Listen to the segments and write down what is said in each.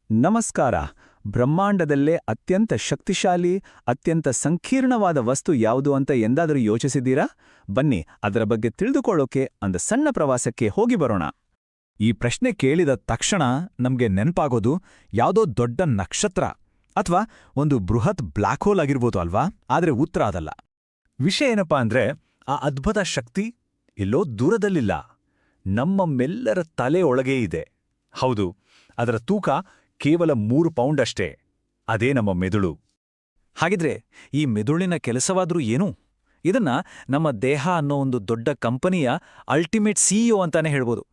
ನಮಸ್ಕಾರ. ಬ್ರಹ್ಮಾಂಡದಲ್ಲೇ ಅತ್ಯಂತ ಶಕ್ತಿಶಾಲಿ, ಅತ್ಯಂತ ಸಂಕೀರ್ಣವಾದ ವಸ್ತು ಯಾವುದು ಅಂತ ಎಂದಾದರೂ ಯೋಚಿಸಿದ್ದೀರಾ? ಬನ್ನಿ, ಅದರ ಬಗ್ಗೆ ತಿಳಿದುಕೊಳ್ಳೋಕೆ ಒಂದು ಸಣ್ಣ ಪ್ರವಾಸಕ್ಕೆ ಹೋಗಿ ಬರೋಣ. ಈ ಪ್ರಶ್ನೆ ಕೇಳಿದ ತಕ್ಷಣ ನಮ್ಗೆ ನೆನ್ಪಾಗೋದು ಯಾವುದೋ ದೊಡ್ಡ ನಕ್ಷತ್ರ ಅಥವಾ ಒಂದು ಬೃಹತ್ ಬ್ಲ್ಯಾಕ್ ಹೋಲ್ ಆಗಿರ್ಬೋದು ಅಲ್ವಾ? ಆದ್ರೆ ಉತ್ತರ ಅದಲ್ಲ. ವಿಷಯ ಏನಪ್ಪಾ ಅಂದ್ರೆ, ಆ ಅದ್ಭುತ ಶಕ್ತಿ ಎಲ್ಲೋ ದೂರದಲ್ಲಿಲ್ಲ, ನಮ್ಮಮ್ಮೆಲ್ಲರ ತಲೆಯೊಳಗೇ ಇದೆ. ಹೌದು, ಅದರ ತೂಕ ಕೇವಲ 3 ಪೌಂಡ್ ಅಷ್ಟೇ. ಅದೇ ನಮ್ಮ ಮೆದುಳು. ಹಾಗಿದ್ರೆ ಈ ಮೆದುಳಿನ ಕೆಲಸವಾದ್ರೂ ಏನು? ಇದನ್ನ ನಮ್ಮ ದೇಹ ಅನ್ನೋ ಒಂದು ದೊಡ್ಡ ಕಂಪನಿಯ ಅಲ್ಟಿಮೇಟ್ ಸಿಇಒ ಅಂತಾನೆ ಹೇಳ್ಬೋದು.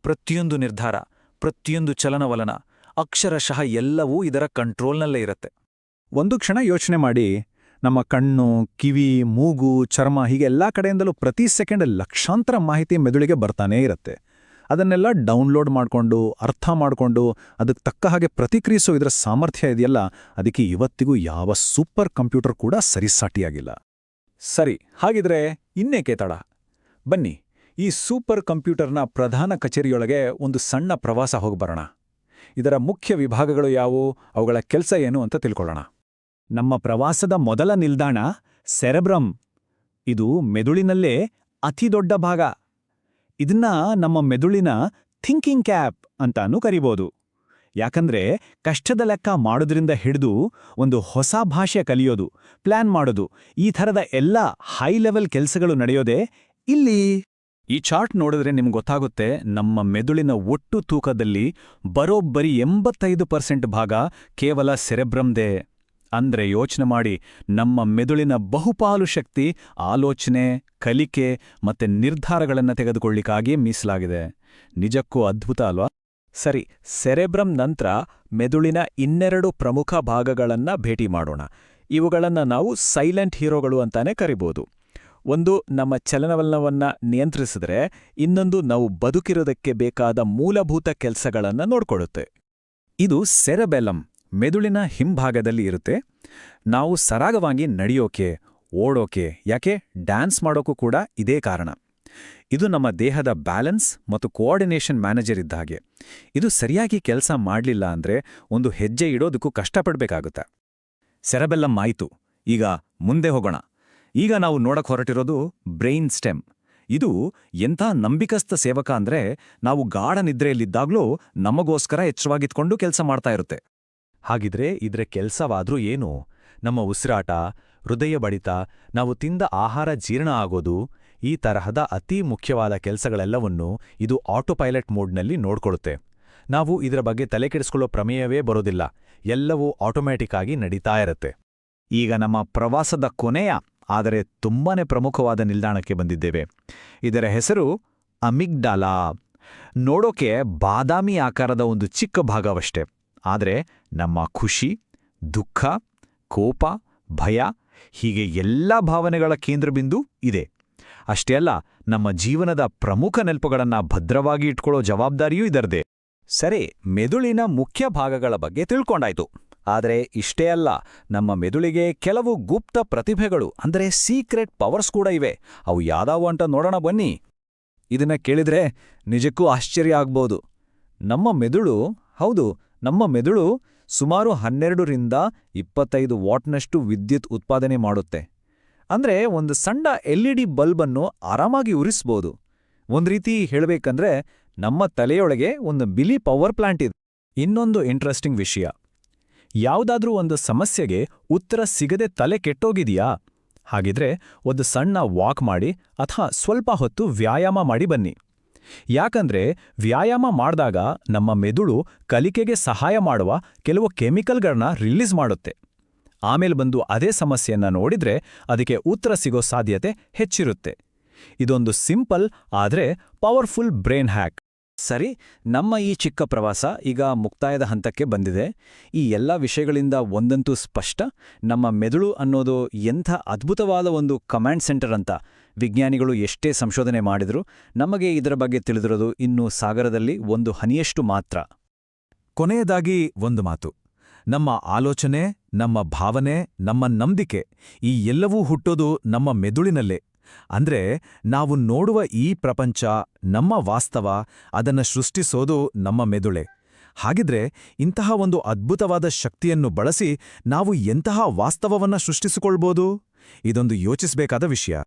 ಪ್ರತಿಯೊಂದು ನಿರ್ಧಾರ, ಪ್ರತಿಯೊಂದು ಚಲನವಲನ, ಅಕ್ಷರಶಃ ಎಲ್ಲವೂ ಇದರ ಕಂಟ್ರೋಲ್ನಲ್ಲೇ ಇರುತ್ತೆ. ಒಂದು ಕ್ಷಣ ಯೋಚನೆ ಮಾಡಿ, ನಮ್ಮ ಕಣ್ಣು, ಕಿವಿ, ಮೂಗು, ಚರ್ಮ ಹೀಗೆ ಎಲ್ಲಾ ಕಡೆಯಿಂದಲೂ ಪ್ರತಿ ಸೆಕೆಂಡ್ ಲಕ್ಷಾಂತರ ಮಾಹಿತಿ ಮೆದುಳಿಗೆ ಬರ್ತಾನೇ ಇರುತ್ತೆ. ಅದನ್ನೆಲ್ಲ ಡೌನ್ಲೋಡ್ ಮಾಡಿಕೊಂಡು, ಅರ್ಥ ಮಾಡಿಕೊಂಡು, ಅದಕ್ಕೆ ತಕ್ಕ ಹಾಗೆ ಪ್ರತಿಕ್ರಿಯಿಸೋ ಇದರ ಸಾಮರ್ಥ್ಯ ಇದೆಯಲ್ಲ, ಅದಕ್ಕೆ ಇವತ್ತಿಗೂ ಯಾವ ಸೂಪರ್ ಕಂಪ್ಯೂಟರ್ ಕೂಡ ಸರಿಸಾಟಿಯಾಗಿಲ್ಲ. ಸರಿ, ಹಾಗಿದ್ರೆ ಇನ್ನೇಕೆ ತಡ? ಬನ್ನಿ, ಈ ಸೂಪರ್ ಕಂಪ್ಯೂಟರ್ನ ಪ್ರಧಾನ ಕಚೇರಿಯೊಳಗೆ ಒಂದು ಸಣ್ಣ ಪ್ರವಾಸ ಹೋಗ್ಬರೋಣ. ಇದರ ಮುಖ್ಯ ವಿಭಾಗಗಳು ಯಾವುವು, ಅವುಗಳ ಕೆಲಸ ಏನು ಅಂತ ತಿಳ್ಕೊಳ್ಳೋಣ. ನಮ್ಮ ಪ್ರವಾಸದ ಮೊದಲ ನಿಲ್ದಾಣ ಸೆರೆಬ್ರಮ್. ಇದು ಮೆದುಳಿನಲ್ಲೇ ಅತಿ ದೊಡ್ಡ ಭಾಗ. ಇದನ್ನ ನಮ್ಮ ಮೆದುಳಿನ ಥಿಂಕಿಂಗ್ ಕ್ಯಾಪ್ ಅಂತಾನೂ ಕರಿಬೋದು. ಯಾಕಂದ್ರೆ ಕಷ್ಟದ ಲೆಕ್ಕ ಮಾಡೋದ್ರಿಂದ ಹಿಡಿದು ಒಂದು ಹೊಸ ಭಾಷೆ ಕಲಿಯೋದು, ಪ್ಲಾನ್ ಮಾಡೋದು, ಈ ಥರದ ಎಲ್ಲ ಹೈ ಲೆವೆಲ್ ಕೆಲಸಗಳು ನಡೆಯೋದೇ ಇಲ್ಲಿ. ಈ ಚಾರ್ಟ್ ನೋಡಿದ್ರೆ ನಿಮ್ಗೆ ಗೊತ್ತಾಗುತ್ತೆ, ನಮ್ಮ ಮೆದುಳಿನ ಒಟ್ಟು ತೂಕದಲ್ಲಿ ಬರೋಬ್ಬರಿ 85% ಭಾಗ ಕೇವಲ ಸೆರೆಬ್ರಮ್ದೇ. ಅಂದ್ರೆ ಯೋಚನೆ ಮಾಡಿ, ನಮ್ಮ ಮೆದುಳಿನ ಬಹುಪಾಲು ಶಕ್ತಿ ಆಲೋಚನೆ, ಕಲಿಕೆ ಮತ್ತೆ ನಿರ್ಧಾರಗಳನ್ನು ತೆಗೆದುಕೊಳ್ಳಿಕ್ಕಾಗಿಯೇ ಮೀಸಲಾಗಿದೆ. ನಿಜಕ್ಕೂ ಅದ್ಭುತ ಅಲ್ವಾ? ಸರಿ, ಸೆರೆಬ್ರಮ್ ನಂತರ ಮೆದುಳಿನ ಇನ್ನೆರಡು ಪ್ರಮುಖ ಭಾಗಗಳನ್ನ ಭೇಟಿ ಮಾಡೋಣ. ಇವುಗಳನ್ನ ನಾವು ಸೈಲೆಂಟ್ ಹೀರೋಗಳು ಅಂತಾನೆ ಕರಿಬೋದು. ಒಂದು ನಮ್ಮ ಚಲನವಲನವನ್ನ ನಿಯಂತ್ರಿಸಿದ್ರೆ, ಇನ್ನೊಂದು ನಾವು ಬದುಕಿರೋದಕ್ಕೆ ಬೇಕಾದ ಮೂಲಭೂತ ಕೆಲಸಗಳನ್ನ ನೋಡ್ಕೊಳ್ಳುತ್ತೆ. ಇದು ಸೆರೆಬೆಲಮ್ ಮೆದುಳಿನ ಹಿಂಭಾಗದಲ್ಲಿ ಇರುತ್ತೆ. ನಾವು ಸರಾಗವಾಗಿ ನಡೆಯೋಕೆ, ಓಡೋಕೆ, ಯಾಕೆ ಡ್ಯಾನ್ಸ್ ಮಾಡೋಕ್ಕೂ ಕೂಡ ಇದೇ ಕಾರಣ. ಇದು ನಮ್ಮ ದೇಹದ ಬ್ಯಾಲೆನ್ಸ್ ಮತ್ತು ಕೋಆರ್ಡಿನೇಷನ್ ಮ್ಯಾನೇಜರ್ ಇದ್ದ ಹಾಗೆ. ಇದು ಸರಿಯಾಗಿ ಕೆಲಸ ಮಾಡಲಿಲ್ಲ ಅಂದ್ರೆ ಒಂದು ಹೆಜ್ಜೆ ಇಡೋದಕ್ಕೂ ಕಷ್ಟಪಡ್ಬೇಕಾಗುತ್ತೆ. ಸೆರೆಬೆಲ್ಲಮ್ ಆಯಿತು, ಈಗ ಮುಂದೆ ಹೋಗೋಣ. ಈಗ ನಾವು ನೋಡಕ್ ಹೊರಟಿರೋದು ಬ್ರೈನ್ ಸ್ಟೆಮ್. ಇದು ಎಂಥ ನಂಬಿಕಸ್ಥ ಸೇವಕ ಅಂದ್ರೆ, ನಾವು ಗಾಢ ನಿದ್ರೆಯಲ್ಲಿದ್ದಾಗ್ಲೂ ನಮಗೋಸ್ಕರ ಎಚ್ಚರವಾಗಿತ್ಕೊಂಡು ಕೆಲಸ ಮಾಡ್ತಾ ಇರುತ್ತೆ. ಹಾಗಿದ್ರೆ ಇದ್ರ ಕೆಲ್ಸವಾದ್ರೂ ಏನು? ನಮ್ಮ ಉಸಿರಾಟ, ಹೃದಯ ಬಡಿತ, ನಾವು ತಿಂದ ಆಹಾರ ಜೀರ್ಣ ಆಗೋದು, ಈ ತರಹದ ಅತೀ ಮುಖ್ಯವಾದ ಕೆಲಸಗಳೆಲ್ಲವನ್ನೂ ಇದು ಆಟೋಪೈಲಟ್ ಮೋಡ್ನಲ್ಲಿ ನೋಡ್ಕೊಳ್ಳುತ್ತೆ. ನಾವು ಇದರ ಬಗ್ಗೆ ತಲೆಕೆಡಿಸ್ಕೊಳ್ಳೋ ಪ್ರಮೇಯವೇ ಬರೋದಿಲ್ಲ. ಎಲ್ಲವೂ ಆಟೋಮ್ಯಾಟಿಕ್ ಆಗಿ ನಡೀತಾ ಇರುತ್ತೆ. ಈಗ ನಮ್ಮ ಪ್ರವಾಸದ ಕೊನೆಯ, ಆದರೆ ತುಂಬಾನೇ ಪ್ರಮುಖವಾದ ನಿಲ್ದಾಣಕ್ಕೆ ಬಂದಿದ್ದೇವೆ. ಇದರ ಹೆಸರು ಅಮಿಗ್ಡಾಲಾ. ನೋಡೋಕೆ ಬಾದಾಮಿ ಆಕಾರದ ಒಂದು ಚಿಕ್ಕ ಭಾಗವಷ್ಟೇ. ಆದರೆ ನಮ್ಮ ಖುಷಿ, ದುಃಖ, ಕೋಪ, ಭಯ ಹೀಗೆ ಎಲ್ಲ ಭಾವನೆಗಳ ಕೇಂದ್ರಬಿಂದು ಇದೆ. ಅಷ್ಟೇ ಅಲ್ಲ, ನಮ್ಮ ಜೀವನದ ಪ್ರಮುಖ ನೆನಪುಗಳನ್ನ ಭದ್ರವಾಗಿ ಇಟ್ಕೊಳ್ಳೋ ಜವಾಬ್ದಾರಿಯೂ ಇದರದೇ. ಸರಿ, ಮೆದುಳಿನ ಮುಖ್ಯ ಭಾಗಗಳ ಬಗ್ಗೆ ತಿಳ್ಕೊಂಡಾಯ್ತು. ಆದರೆ ಇಷ್ಟೇ ಅಲ್ಲ, ನಮ್ಮ ಮೆದುಳಿಗೆ ಕೆಲವು ಗುಪ್ತ ಪ್ರತಿಭೆಗಳು ಅಂದರೆ ಸೀಕ್ರೆಟ್ ಪವರ್ಸ್ ಕೂಡ ಇವೆ. ಅವು ಯಾವ್ದಾವು ಅಂತ ನೋಡೋಣ ಬನ್ನಿ. ಇದನ್ನ ಕೇಳಿದ್ರೆ ನಿಜಕ್ಕೂ ಆಶ್ಚರ್ಯ ಆಗ್ಬೋದು. ನಮ್ಮ ಮೆದುಳು ಸುಮಾರು 12 ರಿಂದ 25 ವಾಟ್ನಷ್ಟು ವಿದ್ಯುತ್ ಉತ್ಪಾದನೆ ಮಾಡುತ್ತೆ. ಅಂದ್ರೆ ಒಂದು ಸಣ್ಣ LED ಬಲ್ಬನ್ನು ಆರಾಮಾಗಿ ಉರಿಸ್ಬೋದು. ಒಂದ್ ರೀತಿ ಹೇಳಬೇಕಂದ್ರೆ ನಮ್ಮ ತಲೆಯೊಳಗೆ ಒಂದು ಬಿಲಿ ಪವರ್ ಪ್ಲಾಂಟ್ ಇದೆ. ಇನ್ನೊಂದು ಇಂಟ್ರೆಸ್ಟಿಂಗ್ ವಿಷಯ, ಯಾವುದಾದ್ರೂ ಒಂದು ಸಮಸ್ಯೆಗೆ ಉತ್ತರ ಸಿಗದೆ ತಲೆ ಕೆಟ್ಟೋಗಿದೆಯಾ? ಹಾಗಿದ್ರೆ ಒಂದು ಸಣ್ಣ ವಾಕ್ ಮಾಡಿ ಅಥವಾ ಸ್ವಲ್ಪ ಹೊತ್ತು ವ್ಯಾಯಾಮ ಮಾಡಿ ಬನ್ನಿ. ಯಾಕಂದ್ರೆ ವ್ಯಾಯಾಮ ಮಾಡಿದಾಗ ನಮ್ಮ ಮೆದುಳು ಕಲಿಕೆಗೆ ಸಹಾಯ ಮಾಡುವ ಕೆಲವು ಕೆಮಿಕಲ್ಗಳನ್ನ ರಿಲೀಸ್ ಮಾಡುತ್ತೆ. ಆಮೇಲೆ ಬಂದು ಅದೇ ಸಮಸ್ಯೆಯನ್ನ ನೋಡಿದ್ರೆ ಅದಕ್ಕೆ ಉತ್ತರ ಸಿಗೋ ಸಾಧ್ಯತೆ ಹೆಚ್ಚಿರುತ್ತೆ. ಇದೊಂದು ಸಿಂಪಲ್ ಆದ್ರೆ ಪವರ್ಫುಲ್ ಬ್ರೈನ್ ಹ್ಯಾಕ್. ಸರಿ, ನಮ್ಮ ಈ ಚಿಕ್ಕ ಪ್ರವಾಸ ಈಗ ಮುಕ್ತಾಯದ ಹಂತಕ್ಕೆ ಬಂದಿದೆ. ಈ ಎಲ್ಲ ವಿಷಯಗಳಿಂದ ಒಂದಂತೂ ಸ್ಪಷ್ಟ, ನಮ್ಮ ಮೆದುಳು ಅನ್ನೋದು ಎಂಥ ಅದ್ಭುತವಾದ ಒಂದು ಕಮಾಂಡ್ ಸೆಂಟರ್ ಅಂತ. ವಿಜ್ಞಾನಿಗಳು ಎಷ್ಟೇ ಸಂಶೋಧನೆ ಮಾಡಿದ್ರು ನಮಗೆ ಇದರ ಬಗ್ಗೆ ತಿಳಿದಿರೋದು ಇನ್ನೂ ಸಾಗರದಲ್ಲಿ ಒಂದು ಹನಿಯಷ್ಟು ಮಾತ್ರ. ಕೊನೆಯದಾಗಿ ಒಂದು ಮಾತು, ನಮ್ಮ ಆಲೋಚನೆ, ನಮ್ಮ ಭಾವನೆ, ನಮ್ಮ ನಂಬಿಕೆ ಈ ಎಲ್ಲವೂ ಹುಟ್ಟೋದು ನಮ್ಮ ಮೆದುಳಿನಲ್ಲೇ. ಅಂದ್ರೆ ನಾವು ನೋಡುವ ಈ ಪ್ರಪಂಚ, ನಮ್ಮ ವಾಸ್ತವ, ಅದನ್ನ ಸೃಷ್ಟಿಸೋದು ನಮ್ಮ ಮೆದುಳೆ. ಹಾಗಿದ್ರೆ ಇಂತಹ ಒಂದು ಅದ್ಭುತವಾದ ಶಕ್ತಿಯನ್ನು ಬಳಸಿ ನಾವು ಎಂತಹ ವಾಸ್ತವವನ್ನ ಸೃಷ್ಟಿಸಿಕೊಳ್ಬೋದು? ಇದೊಂದು ಯೋಚಿಸಬೇಕಾದ ವಿಷಯ.